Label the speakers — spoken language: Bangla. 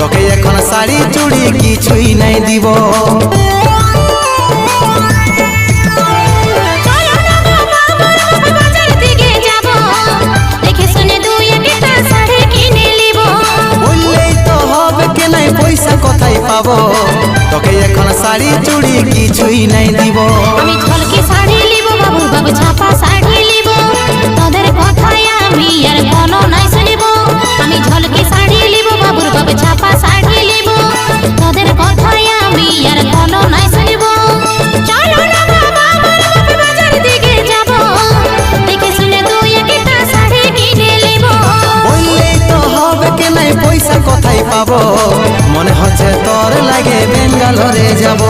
Speaker 1: তোকে এখন শাড়ি চুড়ি কিছুই নাই দিব। বললেই তো হবে কে নাই পয়সা কোথায় পাবো, তোকে এখন শাড়ি চুড়ি কিছুই নাই দিব।
Speaker 2: আমি ঝলকে শাড়ি লিব বাবু, বাবু ছাপা শাড়ি লিব, তোদের কথায় আমি আর কোনো নাই শুনিব। আমি ঝলকে শাড়ি লিব বাবু, বাবু ছাপা শাড়ি লিব, তোদের কথায় আমি আর কোনো নাই শুনিব। চলো না বাবা বাবা বাজার দিকে যাব, দেখে শুনে তুই একটা শাড়ি কিনে লিব।
Speaker 1: বললেই তো হবে কে নাই পয়সা কোথায় পাবো, মনে হচ্ছে তোর লাগে বেঙ্গালোরে যাব।